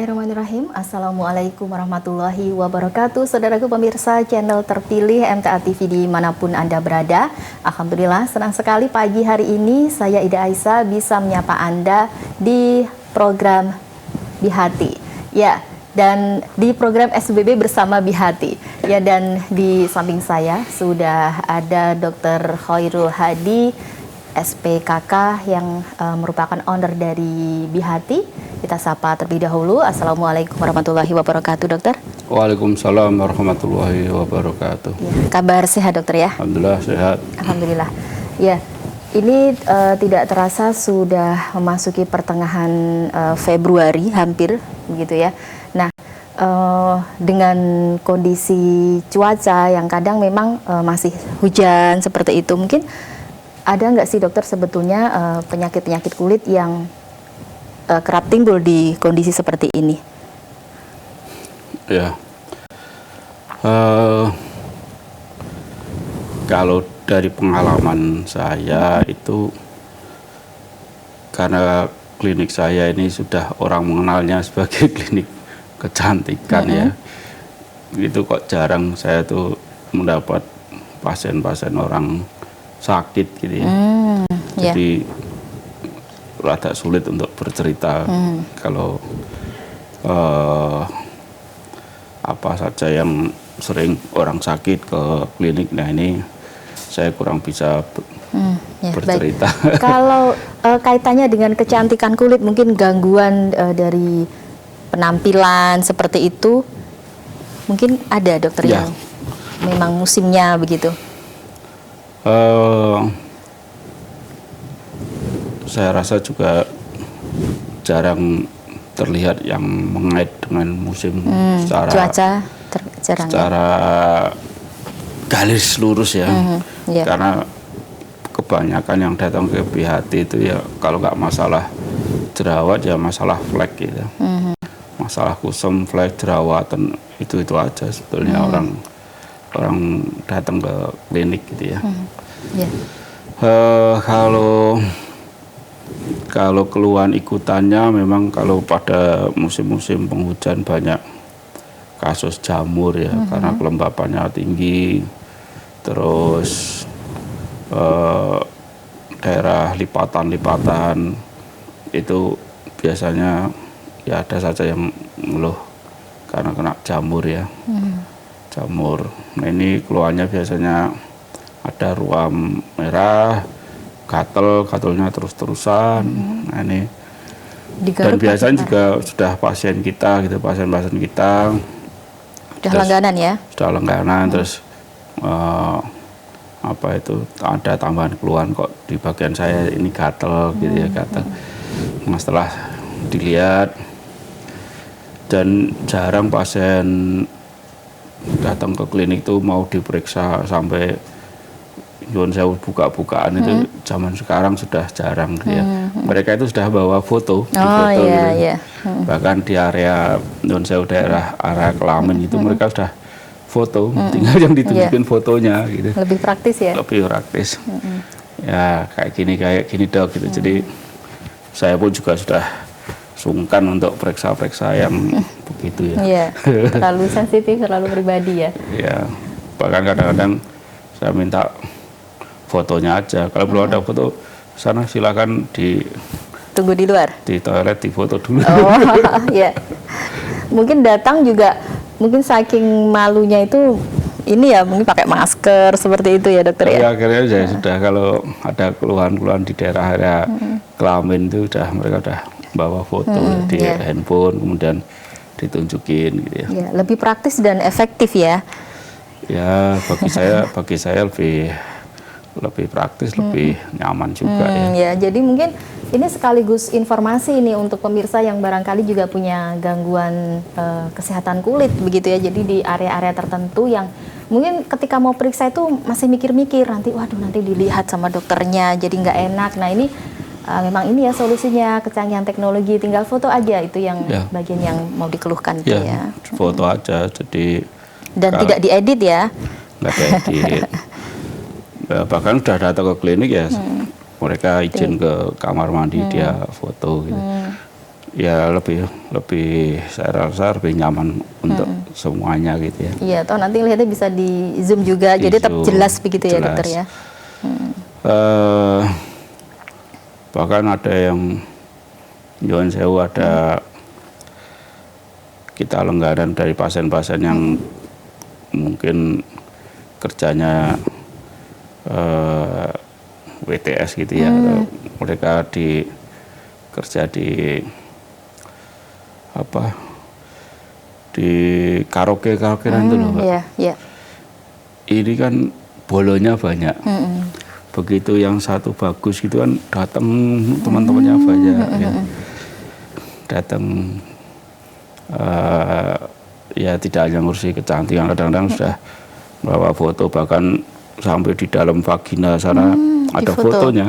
Bismillahirrahmanirrahim. Assalamualaikum warahmatullahi wabarakatuh. Saudaraku pemirsa channel terpilih MTA TV dimanapun Anda berada. Alhamdulillah senang sekali pagi hari ini saya Ida Aisyah bisa menyapa Anda di program Bihati. Ya, dan di program SBB bersama Bihati. Ya, dan di samping saya sudah ada Dr. Khairul Hadi, SPKK yang merupakan owner dari Bihati. Kita sapa terlebih dahulu. Assalamualaikum warahmatullahi wabarakatuh, dokter. Waalaikumsalam warahmatullahi wabarakatuh. Ya, kabar sehat, dokter ya? Alhamdulillah sehat. Alhamdulillah. Ya, ini tidak terasa sudah memasuki pertengahan Februari hampir, begitu ya. Nah, dengan kondisi cuaca yang kadang memang masih hujan seperti itu, mungkin ada nggak sih dokter sebetulnya penyakit-penyakit kulit yang kerap timbul di kondisi seperti ini? Ya, kalau dari pengalaman saya itu, karena klinik saya ini sudah orang mengenalnya sebagai klinik kecantikan ya, itu kok jarang saya tuh mendapat pasien-pasien orang sakit gitu ya. Jadi rada sulit untuk bercerita kalau apa saja yang sering orang sakit ke klinik. Nah, ini saya kurang bisa bercerita. Kalau kaitannya dengan kecantikan kulit, mungkin gangguan dari penampilan seperti itu, mungkin ada dokter yang memang musimnya begitu. Saya rasa juga jarang terlihat yang mengait dengan musim secara cuaca jarang, secara garis lurus ya. Karena kebanyakan yang datang ke Bihati itu ya kalau nggak masalah jerawat ya masalah flek gitu. Masalah kusam, flek, jerawatan itu aja sebetulnya orang datang ke klinik gitu ya. Kalau keluhan ikutannya memang kalau pada musim-musim penghujan banyak kasus jamur ya, karena kelembapannya tinggi, terus daerah lipatan-lipatan itu biasanya ya ada saja yang ngeluh karena kena jamur ya. Jamur. Nah, ini keluhannya biasanya ada ruam merah, gatel-gatelnya terus-terusan. Nah, ini dan biasanya juga sudah pasien kita gitu, pasien-pasien kita sudah langganan ya. Sudah langganan terus apa itu ada tambahan keluhan kok di bagian saya ini gatel gitu ya, gatel. Nah, setelah dilihat dan jarang pasien datang ke klinik tuh mau diperiksa sampai saya buka-bukaan itu zaman sekarang sudah jarang ya. Mereka itu sudah bawa foto, foto gitu. Bahkan di area saya daerah area Kelamin itu mereka sudah foto, tinggal yang ditunjukin fotonya gitu. Lebih praktis ya. Lebih praktis. Ya kayak gini dok gitu. Jadi saya pun juga sudah sungkan untuk periksa-periksa yang begitu ya. Iya, terlalu sensitif, terlalu pribadi ya. Ya, bahkan kadang-kadang saya minta fotonya aja. Kalau belum ada foto, sana silakan tunggu di luar. Di toilet di foto dulu. Oh, ya. Mungkin datang juga, mungkin saking malunya itu, ini ya mungkin pakai masker seperti itu ya dokter ya. Akhirnya ya sudah kalau ada keluhan-keluhan di daerah area kelamin itu mereka udah bawa foto di handphone kemudian ditunjukin gitu ya. Ya. Lebih praktis dan efektif ya. Ya bagi saya lebih praktis, lebih nyaman juga ya. Jadi mungkin ini sekaligus informasi ini untuk pemirsa yang barangkali juga punya gangguan kesehatan kulit begitu ya. Jadi di area-area tertentu yang mungkin ketika mau periksa itu masih mikir-mikir nanti dilihat sama dokternya jadi nggak enak. Nah, ini memang ini ya solusinya, kecanggihan teknologi, tinggal foto aja itu yang bagian yang mau dikeluhkan itu ya. Foto aja jadi dan tidak diedit ya. Nggak diedit. Bahkan udah datang ke klinik ya mereka izin ke kamar mandi dia foto gitu. ya lebih saya rasa lebih nyaman untuk semuanya gitu ya. Iya, toh nanti lihatnya bisa di zoom juga, Di jadi tetap zoom, jelas begitu ya jelas. dokter ya. Bahkan ada yang Nyuwun Sewu, ada kita langganan dari pasien-pasien yang mungkin kerjanya WTS gitu ya, atau mereka kerja di apa, di karaoke itu loh Pak. Iya, iya. Ini kan bolonya banyak. Begitu yang satu bagus gitu kan datang teman-temannya banyak ya. Datang ya tidak hanya ngurusi kecantikan, kadang-kadang sudah bawa foto, bahkan sampai di dalam vagina sana ada fotonya.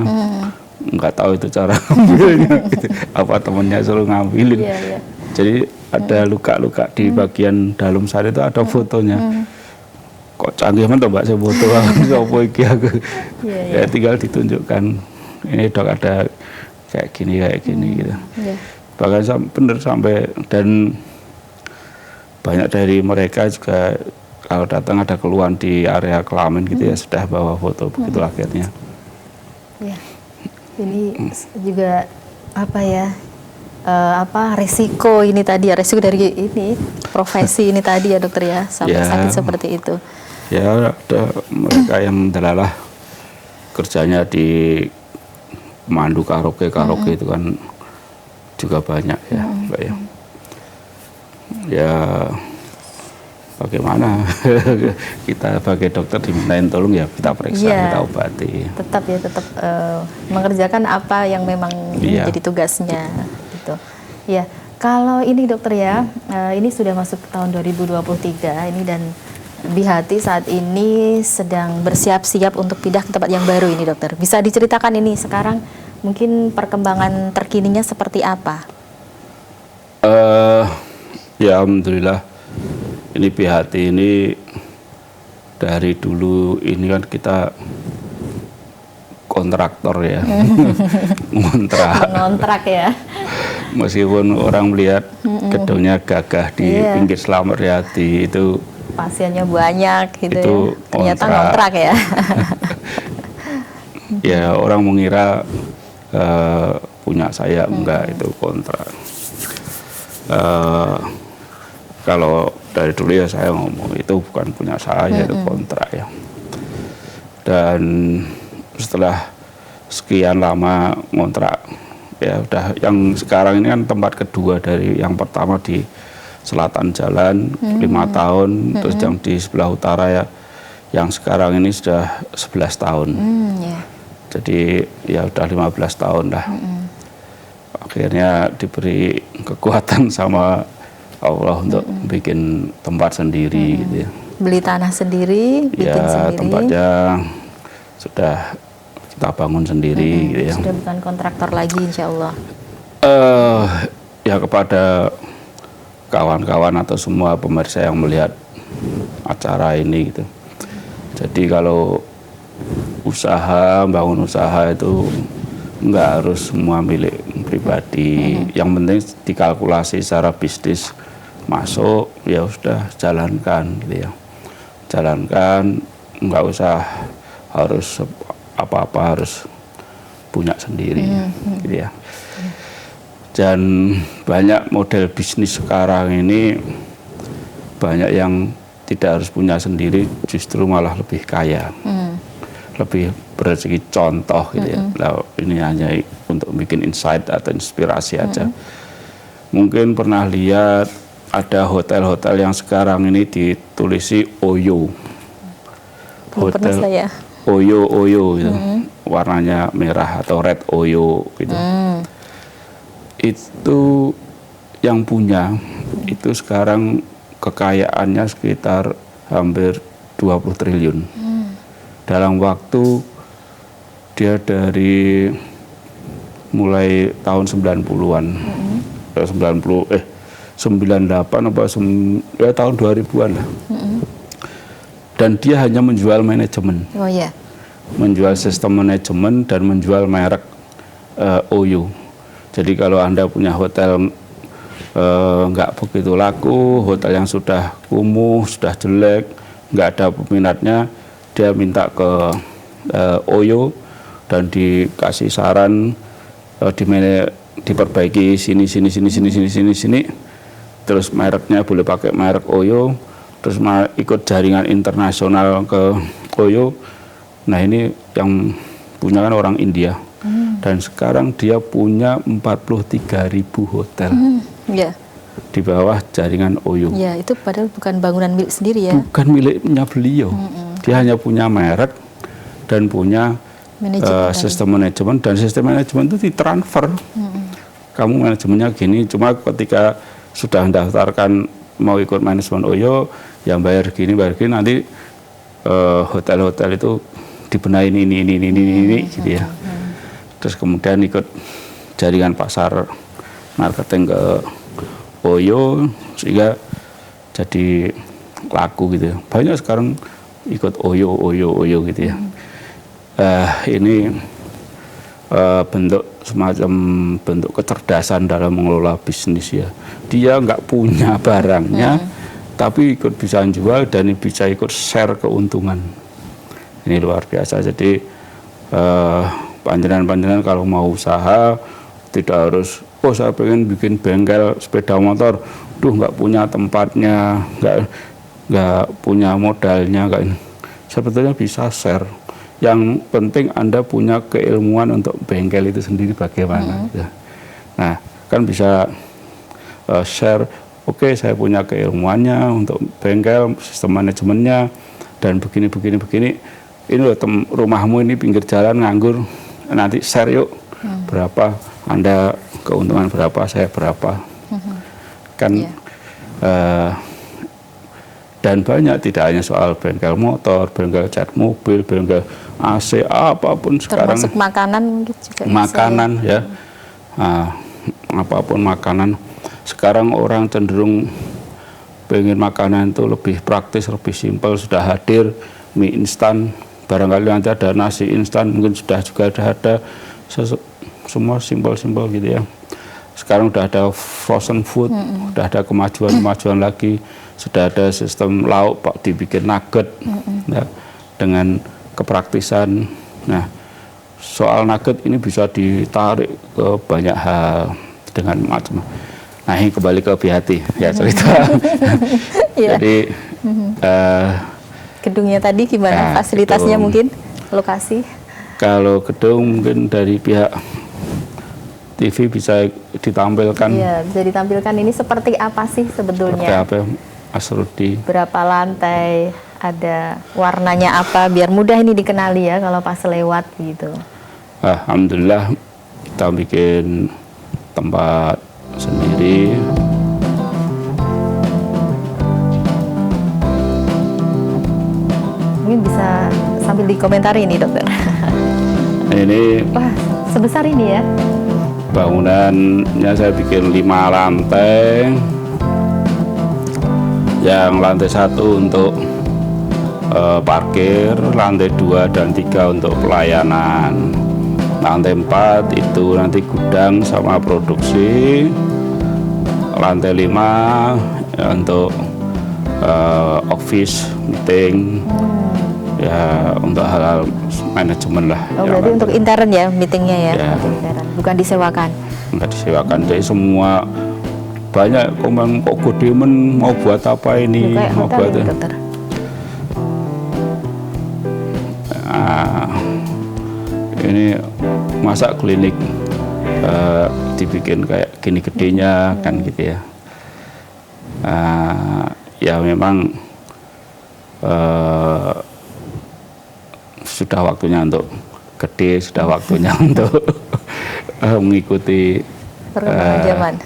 Nggak tahu itu cara ngambilnya gitu. Apa temennya suruh ngambilin. Iya. Jadi ada luka-luka di bagian dalam sana itu ada fotonya. Kok canggih banget Mbak, saya foto apa iki aku. Ya tinggal ditunjukkan, ini dok ada kayak gini gitu. Bahkan bener sampai, dan banyak dari mereka juga kalau datang ada keluhan di area kelamin gitu ya sudah bawa foto, begitu akhirnya. Ya. Ini juga apa ya, resiko ini tadi ya, resiko dari ini profesi ini tadi ya dokter ya, sampai sakit seperti itu. Ya, ada mereka yang delalah kerjanya di mandu karaoke itu kan juga banyak ya Mbak ya. Ya bagaimana kita sebagai dokter dimintain tolong ya kita periksa, kita obati. Tetap mengerjakan apa yang memang menjadi tugasnya gitu. Ya, kalau ini dokter ya, ini sudah masuk tahun 2023 ini, dan Bihati saat ini sedang bersiap-siap untuk pindah ke tempat yang baru ini dokter. Bisa diceritakan ini sekarang mungkin perkembangan terkininya seperti apa? Ya alhamdulillah, ini Bihati ini dari dulu ini kan kita kontraktor ya. Ngontrak ya. Meskipun orang melihat gedungnya gagah di pinggir Slamet Riyadi, itu pasiennya banyak gitu itu ya. Ternyata ngontrak ya. Ya orang mengira punya saya, enggak, itu kontrak. Kalau dari dulu ya saya ngomong itu bukan punya saya, itu kontrak ya. Dan setelah sekian lama ngontrak ya udah, yang sekarang ini kan tempat kedua dari yang pertama di selatan jalan 5 tahun, terus yang di sebelah utara ya yang sekarang ini sudah 11 tahun. Jadi ya udah 15 tahun lah. Akhirnya diberi kekuatan sama Allah untuk bikin tempat sendiri gitu ya. Beli tanah sendiri, bikin sendiri. Tempatnya sudah kita bangun sendiri gitu ya. Sudah bukan kontraktor lagi insya Allah. Ya kepada kawan-kawan atau semua pemirsa yang melihat acara ini gitu. Jadi kalau bangun usaha itu nggak harus semua milik pribadi. Yang penting dikalkulasi secara bisnis masuk, ya sudah jalankan gitu ya. Jalankan, nggak usah harus apa-apa harus punya sendiri gitu ya. Dan banyak model bisnis sekarang ini banyak yang tidak harus punya sendiri, justru malah lebih kaya, lebih bersegi contoh gitu ya. Nah, ini hanya untuk bikin insight atau inspirasi aja. Mungkin pernah lihat ada hotel-hotel yang sekarang ini ditulisi Oyo. Hotel Oyo gitu. Warnanya merah atau red Oyo gitu. Itu yang punya itu sekarang kekayaannya sekitar hampir 20 triliun. Dalam waktu dia dari mulai tahun 90-an. 98 apa tahun 2000-an lah. Dan dia hanya menjual manajemen. Menjual sistem manajemen dan menjual merek Oyo. Jadi kalau Anda punya hotel nggak begitu laku, hotel yang sudah kumuh, sudah jelek, nggak ada peminatnya, dia minta ke Oyo dan dikasih saran, diperbaiki sini, terus mereknya boleh pakai merek Oyo, terus ikut jaringan internasional ke Oyo. Nah ini yang punya kan orang India, dan sekarang dia punya 43.000 hotel di bawah jaringan Oyo. Ya, itu padahal bukan bangunan milik sendiri ya? Bukan miliknya beliau, dia hanya punya merek dan punya sistem manajemen, dan sistem manajemen itu ditransfer. Kamu manajemennya gini, cuma ketika sudah mendaftarkan mau ikut manajemen Oyo, yang bayar gini, nanti hotel-hotel itu dibenahin ini gitu ya. Terus kemudian ikut jaringan pasar marketing ke Oyo sehingga jadi laku gitu ya. Banyak sekarang ikut Oyo gitu ya. Ini semacam bentuk kecerdasan dalam mengelola bisnis ya. Dia nggak punya barangnya, tapi ikut bisa jual dan bisa ikut share keuntungan. Ini luar biasa. Jadi panjenengan kalau mau usaha tidak harus saya pengen bikin bengkel sepeda motor, nggak punya tempatnya, nggak punya modalnya, sebetulnya bisa share. Yang penting Anda punya keilmuan untuk bengkel itu sendiri bagaimana. Nah kan bisa share. Oke, saya punya keilmuannya untuk bengkel, sistem manajemennya, dan begini. Ini loh, rumahmu ini pinggir jalan nganggur, nanti share yuk, berapa, Anda keuntungan berapa, saya berapa. Kan dan banyak, tidak hanya soal bengkel motor, bengkel cat mobil, bengkel AC, apapun sekarang. Termasuk makanan juga. Makanan ya, apapun makanan. Sekarang orang cenderung pengen makanan itu lebih praktis, lebih simpel, sudah hadir mie instan. Barangkali nanti ada nasi instan, mungkin sudah juga ada semua simpel gitu ya. Sekarang udah ada frozen food, udah ada kemajuan lagi, sudah ada sistem lauk Pak dibikin nugget ya, dengan kepraktisan. Nah, soal nugget ini bisa ditarik ke banyak hal dengan macam. Nah, ini kembali ke BHT ya cerita. Jadi gedungnya tadi gimana? Fasilitasnya gedung, mungkin lokasi? Kalau gedung mungkin dari pihak TV bisa ditampilkan. Iya, bisa ditampilkan. Ini seperti apa sih sebetulnya? Seperti apa, Mas Rudi? Berapa lantai? Ada warnanya apa? Biar mudah ini dikenali ya kalau pas lewat gitu. Alhamdulillah kita bikin tempat sendiri. Mungkin bisa sambil dikomentari ini dokter. Ini wah sebesar ini ya. Bangunannya saya bikin 5 lantai. Yang lantai 1 untuk parkir, lantai 2 dan 3 untuk pelayanan. Lantai 4 itu nanti gudang sama produksi. Lantai 5 ya, untuk office, meeting, ya untuk hal-hal manajemen lah. Oh, berarti untuk intern ya meetingnya ya, intern. Bukan disewakan? Enggak disewakan, jadi semua banyak komen kok Godemen mau buat apa ini, mau buat ini. Ini masa klinik dibikin kayak gini gedenya kan gitu ya. Ya memang sudah waktunya untuk gede, sudah waktunya untuk mengikuti zaman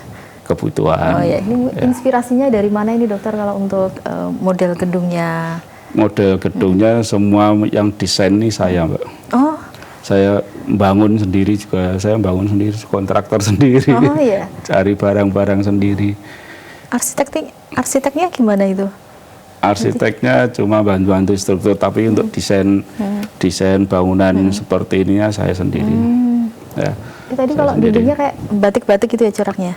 kebutuhan. Oh ya, ini inspirasinya dari mana ini dokter kalau untuk model gedungnya? Model gedungnya semua yang desain ini saya, Mbak. Oh. Saya bangun sendiri juga, saya bangun sendiri, kontraktor sendiri. Oh iya. Cari barang-barang sendiri. Arsiteknya gimana itu? Arsiteknya cuma bantu-bantu struktur, tapi untuk desain bangunan seperti ini ya saya sendiri. Ya. Tadi Saya kalau sendiri. dindingnya kayak batik-batik gitu ya coraknya.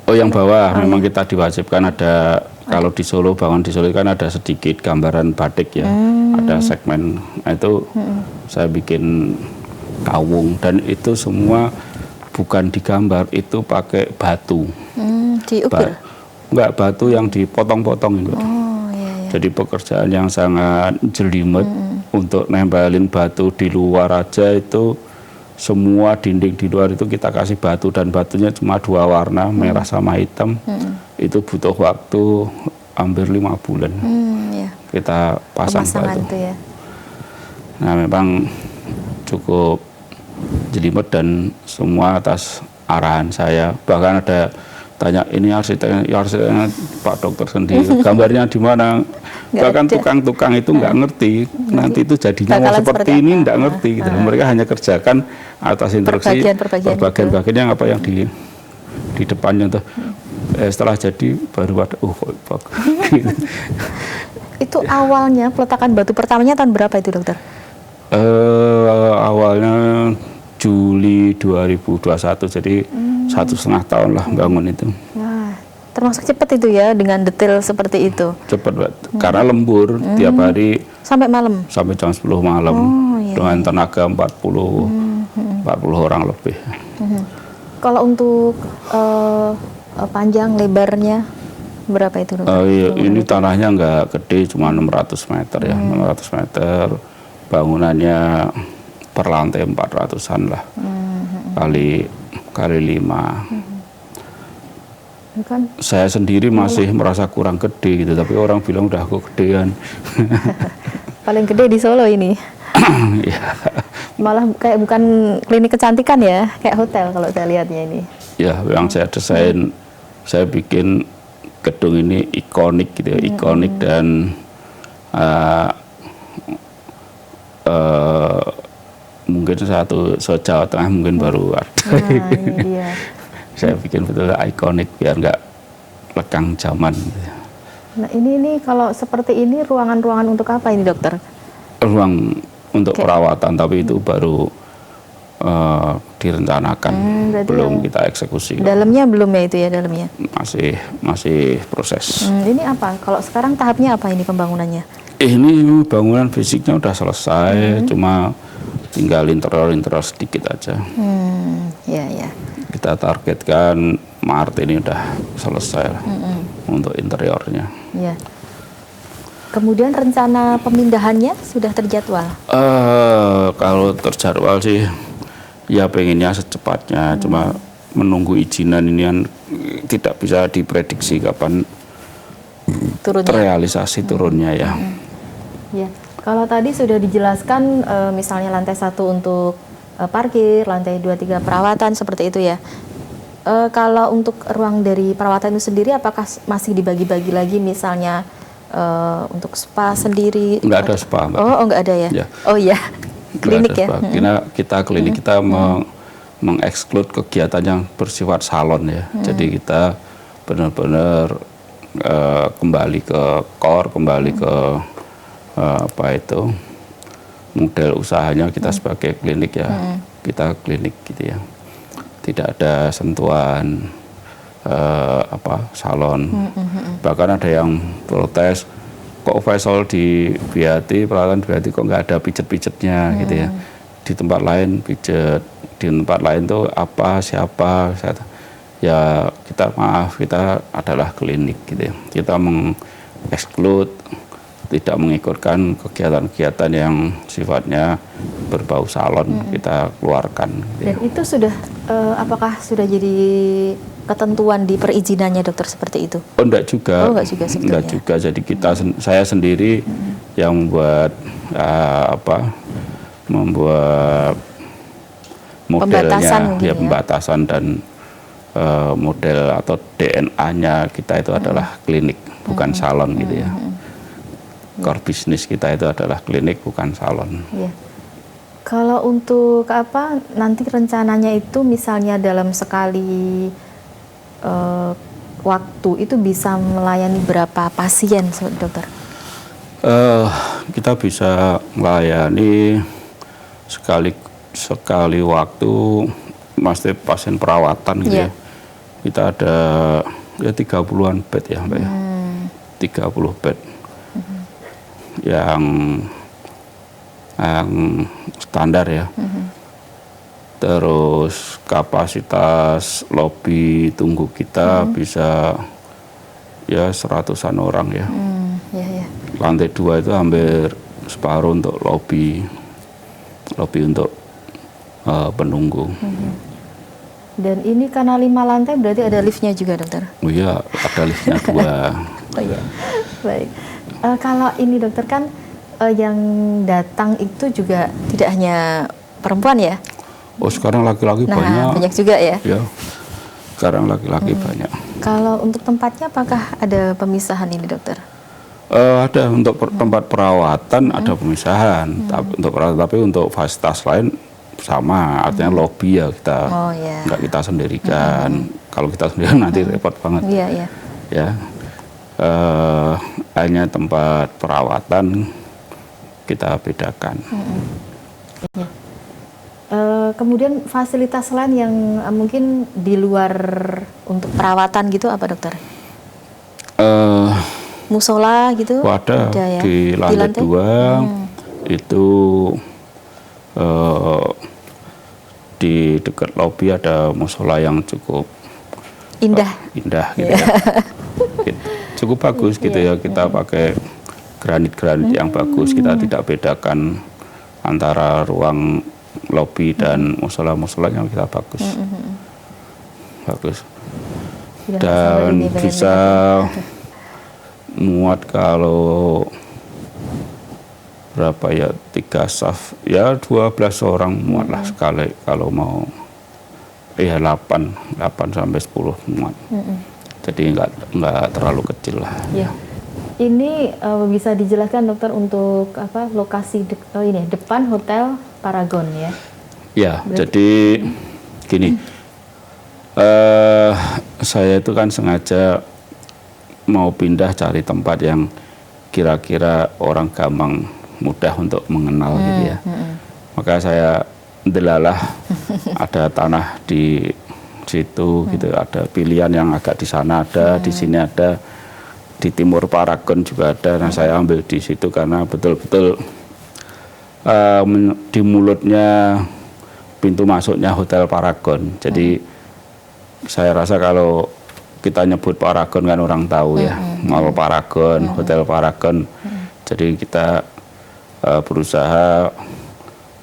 Oh, yang bawah memang kita diwajibkan ada, kalau di Solo, bangun di Solo kan ada sedikit gambaran batik ya. Ada segmen. Nah, itu saya bikin kawung dan itu semua bukan digambar, itu pakai batu. Diukir. Enggak, batu yang dipotong-potong itu. Oh iya, iya. Jadi pekerjaan yang sangat jelimet untuk nempelin batu di luar aja itu. Semua dinding di luar itu kita kasih batu dan batunya cuma 2 warna, merah sama hitam. Itu butuh waktu hampir 5 bulan. Iya. Kita pasang Pemasangan batu. tuh ya. Nah, memang cukup jelimet dan semua atas arahan saya. Bahkan ada tanya, ini arsiteknya Pak Dokter sendiri, gambarnya di mana? Bahkan tukang-tukang itu nggak ngerti, nanti itu jadinya mau seperti ini nggak ngerti gitu. Mereka hanya kerjakan atas instruksi perbagian-bagian yang apa yang di depannya tuh. Setelah jadi baru ada kok gitu. Itu awalnya peletakan batu pertamanya tahun berapa itu dokter? Awalnya Juli 2021, jadi 1,5 tahun lah bangun itu. Wah, termasuk cepat itu ya dengan detail seperti itu. Cepat banget, karena lembur tiap hari sampai malam. Sampai jam 10 malam dengan tenaga 40 orang lebih. Kalau untuk panjang lebarnya berapa itu dokter? Iya, ini tanahnya nggak gede, cuma 600 meter ya, 600 meter. Bangunannya per lantai 400-an lah, kali 5. Kan Saya sendiri masih merasa kurang gede gitu, tapi orang bilang udah aku gedean. paling gede di Solo ini. Ya. Malah kayak bukan klinik kecantikan ya, kayak hotel kalau saya lihatnya ini. Ya, yang saya desain, saya bikin gedung ini ikonik gitu ya, ikonik dan mungkin se-Jawa Tengah mungkin baru ada. Nah, ini dia. Saya bikin betul ikonik biar nggak lekang zaman. Nah, ini kalau seperti ini ruangan-ruangan untuk apa ini dokter? Ruang untuk perawatan, tapi itu baru direncanakan, belum kita eksekusi. Dalamnya belum ya itu ya dalamnya? Masih proses. Ini apa? Kalau sekarang tahapnya apa ini pembangunannya? Ini bangunan fisiknya udah selesai, cuma tinggal interior sedikit aja. Ya. Kita targetkan Maret ini udah selesai lah untuk interiornya. Ya. Kemudian rencana pemindahannya sudah terjadwal? Kalau terjadwal sih, ya pengennya secepatnya. Cuma menunggu izinan ini kan tidak bisa diprediksi kapan terrealisasi turunnya ya. Ya. Kalau tadi sudah dijelaskan misalnya lantai 1 untuk parkir, lantai 2, 3 perawatan seperti itu ya. Kalau untuk ruang dari perawatan itu sendiri apakah masih dibagi-bagi lagi misalnya untuk spa sendiri? Nggak ada spa, Mbak. Oh, nggak ada ya? Ya. Oh iya, klinik ya? Kita klinik kita mengeksklud kegiatan yang bersifat salon ya. Jadi kita benar-benar kembali ke core, kembali ke model usahanya kita sebagai klinik ya. Kita klinik gitu ya. Tidak ada sentuhan salon. Bahkan ada yang protes, kok facial di Biati, perawatan Biati kok nggak ada pijet-pijetnya gitu ya. Di tempat lain pijet, di tempat lain tuh siapa. Ya kita adalah klinik gitu ya. Kita mengeksklud, tidak mengikutkan kegiatan-kegiatan yang sifatnya berbau salon, kita keluarkan. Gitu. Dan itu sudah, apakah sudah jadi ketentuan di perizinannya dokter seperti itu? Oh, enggak juga. Oh, enggak juga sebetulnya. Enggak juga. Jadi saya sendiri yang membuat membuat modelnya, ya pembatasan dan model atau DNA-nya kita itu adalah klinik, bukan salon gitu ya. Core bisnis kita itu adalah klinik, bukan salon. Iya. Kalau untuk nanti rencananya itu misalnya dalam sekali waktu itu bisa melayani berapa pasien, dokter? Kita bisa melayani sekali waktu masih pasien perawatan gitu ya. Kita ada ya 30-an bed ya Mbak ya. 30 bed. Yang standar ya. Terus kapasitas lobi tunggu kita bisa ya 100-an orang ya. Lantai 2 itu hampir separuh untuk lobi untuk penunggu. Dan ini karena 5 lantai berarti ada liftnya juga dokter? Oh iya, ada liftnya 2. Oh iya, baik. Kalau ini dokter kan yang datang itu juga tidak hanya perempuan ya? Oh sekarang laki-laki banyak. Banyak juga ya? Ya, sekarang laki-laki banyak. Kalau untuk tempatnya apakah ada pemisahan ini dokter? Ada untuk tempat perawatan ada pemisahan, tapi untuk fasilitas lain sama, artinya lobi ya kita nggak kita sendirikan. Kalau kita sendirian nanti repot banget. Ya, hanya tempat perawatan kita bedakan. Kemudian fasilitas lain yang mungkin di luar untuk perawatan gitu apa dokter? Musola gitu? Ada ya? Di lantai 2 itu di dekat lobi ada musola yang cukup indah gitu ya. Cukup bagus gitu ya, kita pakai granit yang bagus, kita tidak bedakan antara ruang lobi dan musola-musolanya, kita bagus. Dan bisa muat kalau berapa ya, 3 saf ya 12 orang muat lah sekali kalau mau 8 sampai 10 muat. Jadi nggak terlalu kecil lah. Ini bisa dijelaskan dokter untuk apa lokasi depan Hotel Paragon ya? Ya, jadi gini, saya itu kan sengaja mau pindah cari tempat yang kira-kira orang gampang mudah untuk mengenal gitu ya. Maka saya delalah ada tanah di situ gitu, ada pilihan yang agak di sana ada, di sini ada, di timur Paragon juga ada. Nah saya ambil di situ karena betul-betul di mulutnya pintu masuknya Hotel Paragon. Jadi saya rasa kalau kita nyebut Paragon kan orang tahu ya, Mall Paragon, Hotel Paragon. Jadi kita berusaha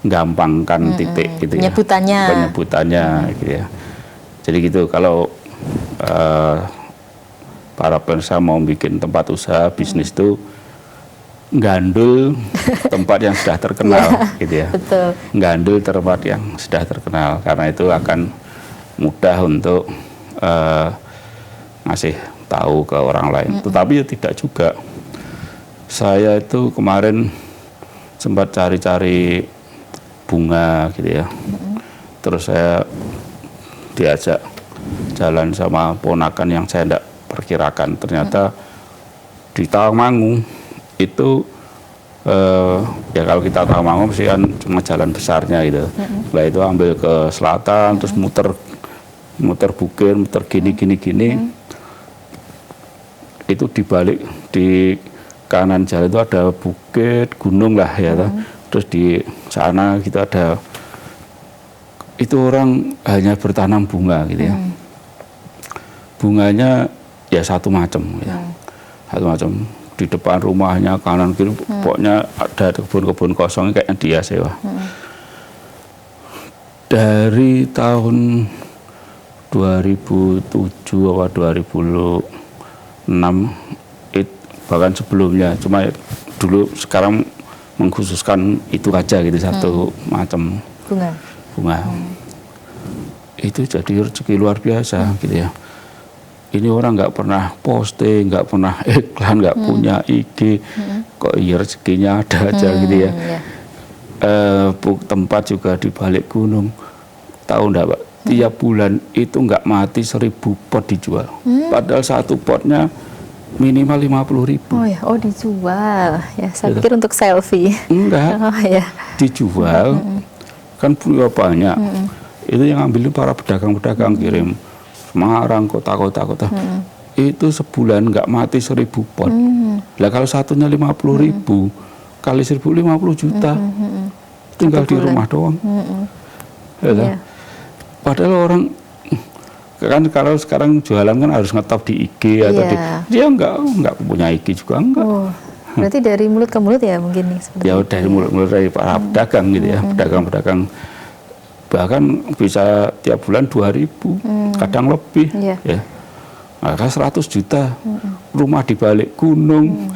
gampangkan titik gitu ya, penyebutannya gitu ya. Jadi gitu, kalau para pengusaha mau bikin tempat usaha bisnis itu gandul tempat yang sudah terkenal gitu ya. Gandul tempat yang sudah terkenal, karena itu akan mudah untuk ngasih tahu ke orang lain. Tetapi ya tidak juga. Saya itu kemarin sempat cari-cari bunga gitu ya. Terus saya diajak jalan sama ponakan yang saya tidak perkirakan. Ternyata di Tawangmangu itu ya kalau kita Tawangmangu mesti kan cuma jalan besarnya gitu. Setelah itu ambil ke selatan, terus muter bukit, muter gini. Itu dibalik di kanan jalan itu ada bukit, gunung lah ya. Terus di sana kita ada, itu orang hanya bertanam bunga gitu ya. Bunganya ya satu macam ya. Satu macam. Di depan rumahnya kanan kiri pokoknya ada kebun-kebun kosong kayaknya dia sewa. Dari tahun 2007 atau 2006 bahkan sebelumnya, cuma dulu sekarang mengkhususkan itu aja gitu, satu macam bunga. Itu jadi rezeki luar biasa gitu ya. Ini orang nggak pernah posting, nggak pernah iklan, nggak punya IG, kok iya rezekinya ada aja gitu ya. Tempat juga di balik gunung. Tahu enggak Pak? Tiap bulan itu nggak mati 1000 pot dijual. Padahal satu potnya minimal 50.000. Oh dijual. Ya, saya pikir untuk selfie. Enggak. Dijual. Kan punya banyak. Itu yang ngambilin para pedagang-pedagang, kirim Semarang, kota-kota. Itu sebulan nggak mati 1.000 pot. Lah kalau satunya 50.000 kali 1.050 juta, tinggal di rumah doang. Ya, padahal orang kan kalau sekarang jualan kan harus ngetop di IG atau dia nggak punya IG juga enggak. Berarti dari mulut ke mulut ya mungkin nih seperti ya dari mulut dari para pedagang gitu ya, pedagang-pedagang bahkan bisa tiap bulan 2.000, kadang lebih ya. Maka 100 juta rumah di balik gunung,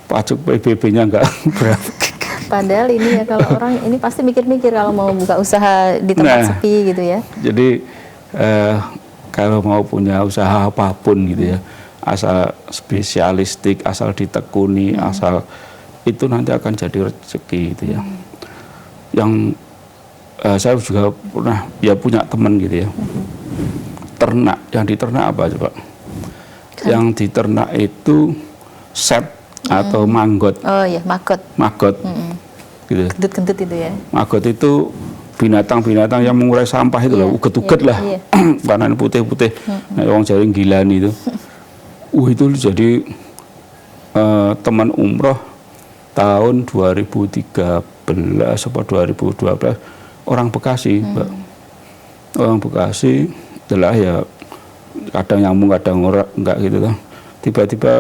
pajak PBB-nya enggak berapa. Padahal ini ya kalau orang ini pasti mikir-mikir kalau mau buka usaha di tempat sepi gitu ya. Jadi kalau mau punya usaha apapun gitu ya, asal spesialistik, asal ditekuni, asal itu nanti akan jadi rezeki gitu ya. Yang saya juga pernah ya punya teman gitu ya, ternak, yang diternak apa coba? Yang diternak itu set atau manggot. Oh iya, maggot. Gitu. Kentut-kentut itu ya. Maggot itu binatang-binatang yang mengurai sampah itu loh, uget-uget lah, warna putih-putih. Nah, orang jaring gilaan itu. Itu jadi teman umroh tahun 2013 atau 2012 orang Bekasi, Mbak. Orang Bekasi adalah ya kadang nyambung kadang enggak gitu kan. Tiba-tiba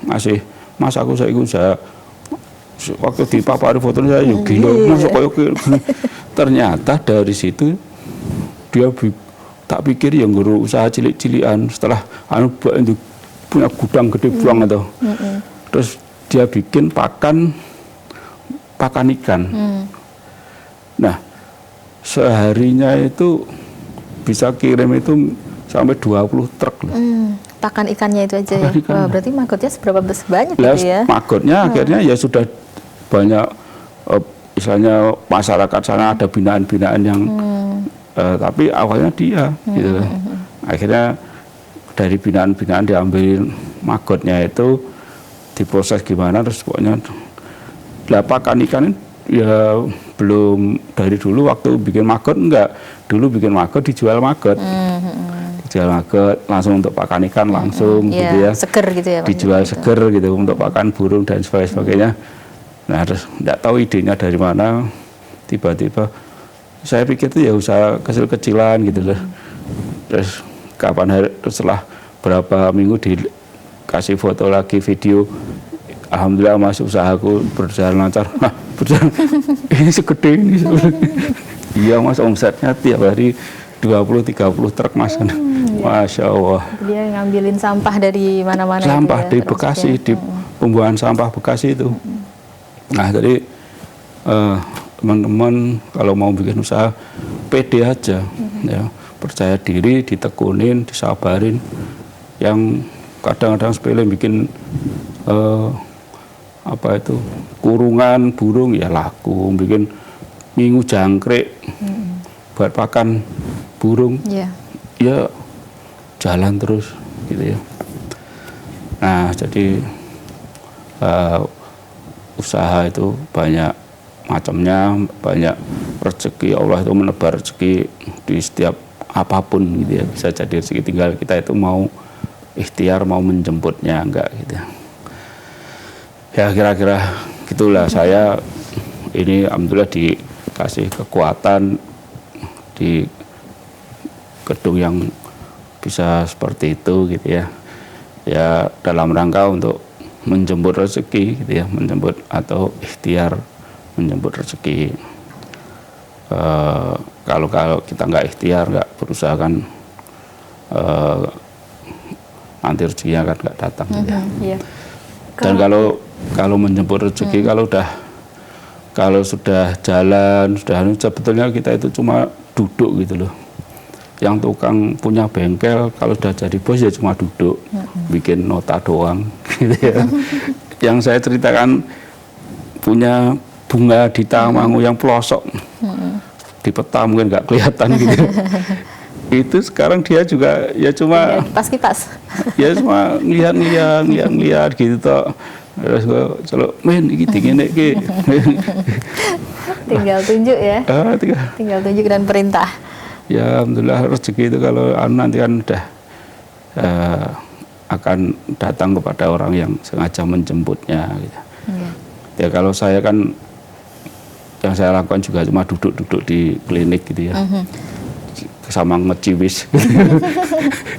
masih Mas aku usaha waktu di papari fotonya saya gila masuk kayak ternyata dari situ dia tak pikir yang guru usaha cilik-cilian setelah punya gudang gede buang atau terus dia bikin pakan ikan. Nah seharinya itu bisa kirim itu sampai 20 truk loh. Pakan ikannya itu aja ya. Wah, berarti maggotnya seberapa banyak gitu ya? Maggotnya akhirnya ya sudah banyak misalnya masyarakat sana ada binaan-binaan yang tapi awalnya dia gitu. Akhirnya dari binaan-binaan diambil maggotnya itu diproses gimana terus pokoknya pakan ikan ya belum dari dulu waktu bikin maggot enggak. Dulu bikin maggot dijual maggot. Dijual maggot langsung untuk pakan ikan langsung gitu ya. Seger gitu ya. Dijual seger gitu untuk pakan burung dan sebagainya. Nah terus enggak tahu idenya dari mana, tiba-tiba saya pikir itu ya usaha kecil-kecilan gitu loh. Terus kapan hari setelah berapa minggu dikasih foto lagi video, alhamdulillah Mas usahaku berjalan lancar. Nah, berjalan ini segede ini. Iya Mas, omsetnya tiap hari 20-30 truk Mas. Masya Allah. Dia ngambilin sampah dari mana-mana. Sampah itu ya, di Bekasi, di pembuangan sampah Bekasi itu. Nah jadi teman-teman kalau mau bikin usaha pede aja, ya percaya diri, ditekunin, disabarin. Yang kadang-kadang sepele bikin apa itu kurungan burung ya laku, bikin minggu jangkrik buat pakan burung, ya jalan terus gitu ya. Nah jadi usaha itu banyak macamnya, banyak rezeki, Allah itu menebar rezeki di setiap apapun gitu ya, bisa jadi rezeki, tinggal kita itu mau ikhtiar, mau menjemputnya enggak gitu ya. Kira-kira gitulah. Saya ini alhamdulillah dikasih kekuatan di gedung yang bisa seperti itu gitu ya, ya dalam rangka untuk menjemput rezeki gitu ya, menjemput atau ikhtiar menjemput rezeki. Kalau kita nggak ikhtiar, nggak berusaha kan nanti rezekinya kan nggak datang gitu ya. Dan kalau menjemput rezeki, kalau sudah jalan, sebetulnya kita itu cuma duduk gitu loh. Yang tukang punya bengkel kalau sudah jadi bos ya cuma duduk, bikin nota doang gitu ya. Yang saya ceritakan punya bunga di Tawangmangu yang pelosok, di peta mungkin nggak kelihatan gitu. Itu sekarang dia juga ya cuma kipas-kipas. Ya cuma ngeliat gitu toh. Terus gue celuk, men iki dingin iki. Tinggal tunjuk ya. Tinggal tunjuk dan perintah. Ya alhamdulillah rezeki itu kalau nanti kan udah akan datang kepada orang yang sengaja menjemputnya gitu. Ya kalau saya kan yang saya lakukan juga cuma duduk-duduk di klinik gitu ya. Sama ngeciwis.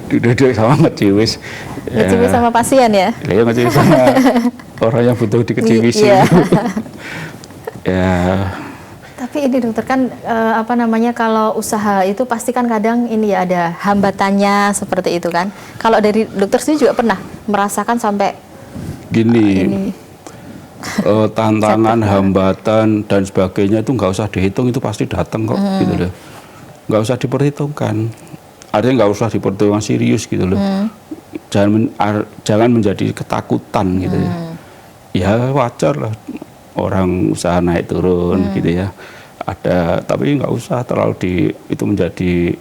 Duduk sama ngeciwis. Ngeciwis sama pasien ya? Ya ngeciwis sama orang yang butuh dikeciwisi. Iya. Ya. Tapi ini dokter kan apa namanya, kalau usaha itu pasti kan kadang ini ya ada hambatannya seperti itu kan. Kalau dari dokter sendiri juga pernah merasakan sampai gini, tantangan, hambatan dan sebagainya itu nggak usah dihitung, itu pasti datang kok gitu loh. Nggak usah diperhitungkan. Artinya nggak usah diperhitungkan serius gitu loh. Jangan menjadi ketakutan gitu ya. Ya wajar lah orang usaha naik turun gitu ya, ada, tapi nggak usah terlalu itu menjadi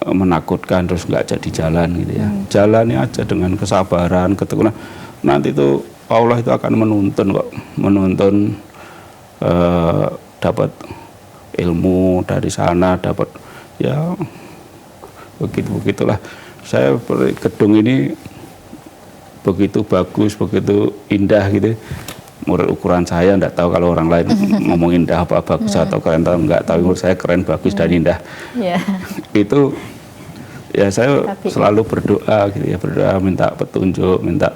menakutkan terus nggak jadi jalan gitu ya. Jalani aja dengan kesabaran, ketekunan. Nanti itu Allah itu akan menuntun dapat ilmu dari sana, dapat ya begitulah. Saya gedung ini begitu bagus, begitu indah gitu. Menurut ukuran saya, enggak tahu kalau orang lain ngomong indah apa bagus atau keren atau enggak, tapi menurut saya keren, bagus dan indah. Itu ya saya selalu berdoa gitu ya, berdoa minta petunjuk, minta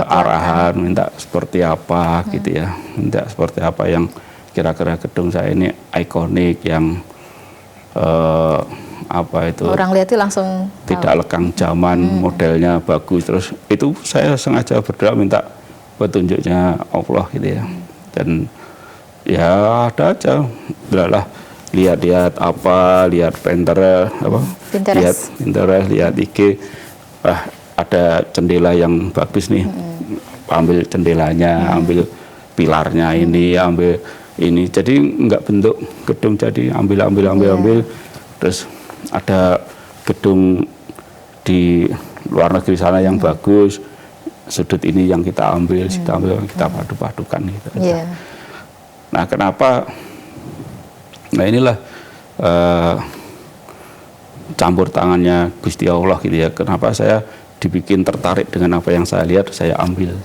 arahan, minta seperti apa gitu ya, minta seperti apa yang kira-kira gedung saya ini ikonik, yang apa itu orang lihat itu langsung tidak lekang zaman, modelnya bagus. Terus itu saya sengaja berdoa minta petunjuknya Allah gitu ya. Dan ya ada aja, lah lihat apa, lihat Pinterest, lihat IG, ada jendela yang bagus nih, ambil jendelanya, ambil pilarnya ini, ambil ini, jadi nggak bentuk gedung, jadi ambil. Terus ada gedung di luar negeri sana yang bagus, sudut ini yang kita ambil, kita padu-padukan gitu aja. Nah kenapa? Nah inilah campur tangannya Gusti Allah gitu ya. Kenapa saya dibikin tertarik dengan apa yang saya lihat, saya ambil,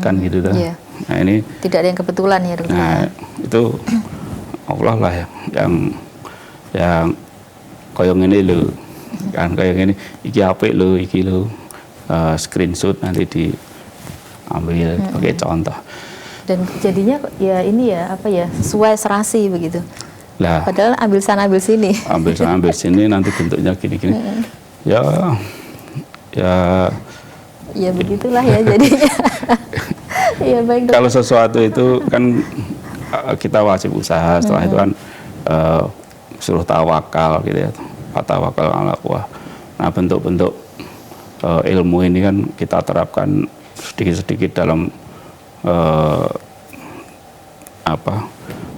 kan gitu tuh. Nah ini tidak ada yang kebetulan ya dokter. Nah itu Allah lah yang koyong ini lo, kan koyong ini, iki apik lo, iki lo. Screenshot nanti diambil sebagai contoh. Dan jadinya ya ini ya apa ya, sesuai serasi begitu. Lah, padahal ambil sana ambil sini. Ambil sana ambil sini, nanti bentuknya gini-gini. Ya begitulah ya jadinya. Ya baik. Kalau sesuatu itu kan kita wajib usaha, setelah itu kan suruh tawakal gitu ya. Tawakal ala Allah. Nah bentuk-bentuk ilmu ini kan kita terapkan sedikit-sedikit dalam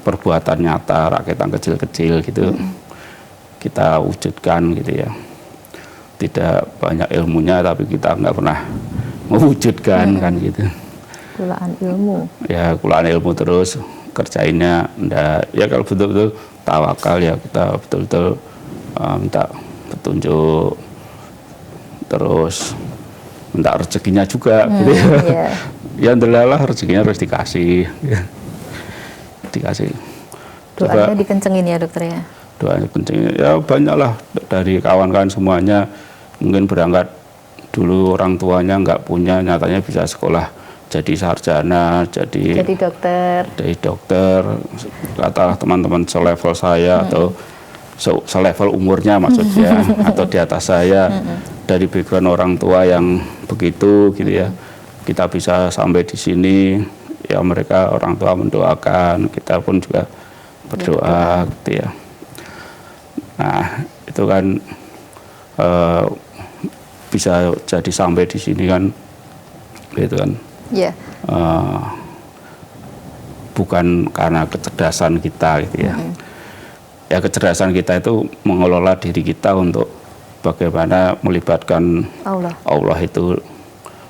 perbuatan nyata, rakyat yang kecil-kecil gitu, kita wujudkan gitu ya. Tidak banyak ilmunya tapi kita nggak pernah mewujudkan kan gitu. Kulaan ilmu. Ya kulaan ilmu terus kerjainnya, enggak ya. Kalau betul-betul tawakal ya kita betul-betul minta petunjuk, terus minta rezekinya juga gitu ya. Ya alhamdulillah rezekinya harus dikasih. Doanya dikencengin ya dokter ya. Doanya kencengin ya, banyaklah dari kawan-kawan semuanya. Mungkin berangkat dulu orang tuanya nggak punya, nyatanya bisa sekolah jadi sarjana, jadi dokter. Katalah teman-teman selevel saya atau selevel umurnya maksudnya atau di atas saya, dari background orang tua yang begitu gitu ya, kita bisa sampai di sini ya. Mereka orang tua mendoakan, kita pun juga berdoa gitu ya. Nah itu kan bisa jadi sampai di sini kan gitu kan. Bukan karena kecerdasan kita gitu ya. Ya kecerdasan kita itu mengelola diri kita untuk bagaimana melibatkan Allah itu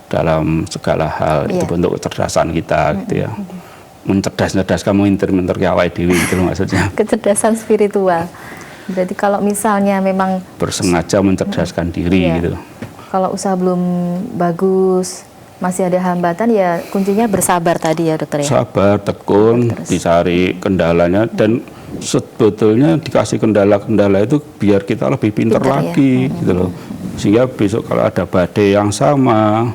dalam segala hal. Itu bentuk kecerdasan kita gitu ya. Mencerdas-cerdas kamu minter ke awake dhewe gitu maksudnya. Kecerdasan spiritual. Berarti kalau misalnya memang bersengaja mencerdaskan diri Iya. gitu. kalau usaha belum bagus, masih ada hambatan, ya kuncinya bersabar tadi ya dokter ya. Sabar, tekun, dicari kendalanya, dan sebetulnya dikasih kendala-kendala itu biar kita lebih pintar Pintar ya. lagi gitu loh. Sehingga besok kalau ada badai yang sama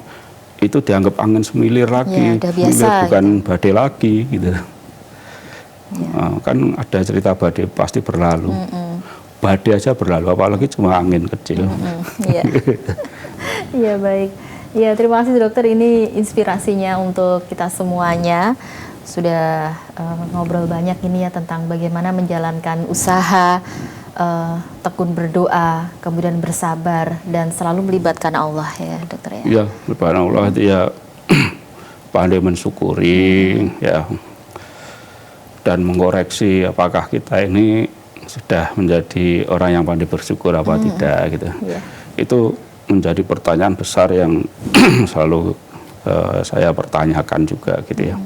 itu dianggap angin semilir lagi, Ya, udah biasa, bukan badai lagi gitu. Kan ada cerita badai pasti berlalu. Badai aja berlalu, apalagi cuma angin kecil. Iya. Iya, baik. Ya, terima kasih dokter, ini inspirasinya untuk kita semuanya. Sudah ngobrol banyak ini ya tentang bagaimana menjalankan usaha, tekun berdoa, kemudian bersabar dan selalu melibatkan Allah ya dokter ya. Iya, subhanallah itu ya pandai mensyukuri ya, dan mengoreksi apakah kita ini sudah menjadi orang yang pandai bersyukur apa tidak gitu. Iya. Itu menjadi pertanyaan besar yang selalu saya pertanyakan juga gitu ya.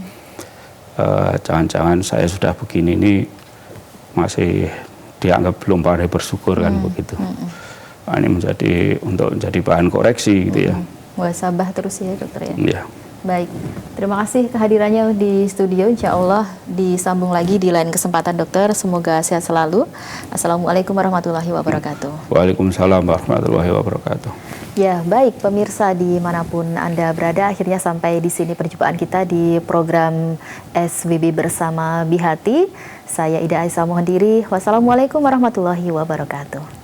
Jangan-jangan saya sudah begini ini masih dianggap belum pandai bersyukur kan begitu. Nah, ini untuk menjadi bahan koreksi gitu ya. Muhasabah terus ya dokter ya. Iya. Baik, terima kasih kehadirannya di studio. Insya Allah disambung lagi di lain kesempatan dokter. Semoga sehat selalu. Assalamualaikum warahmatullahi wabarakatuh. Waalaikumsalam warahmatullahi wabarakatuh. Ya, baik pemirsa dimanapun Anda berada, akhirnya sampai di sini perjumpaan kita di program SWB Bersama Bihati. Saya Ida Aisyah mohon diri. Wassalamualaikum warahmatullahi wabarakatuh.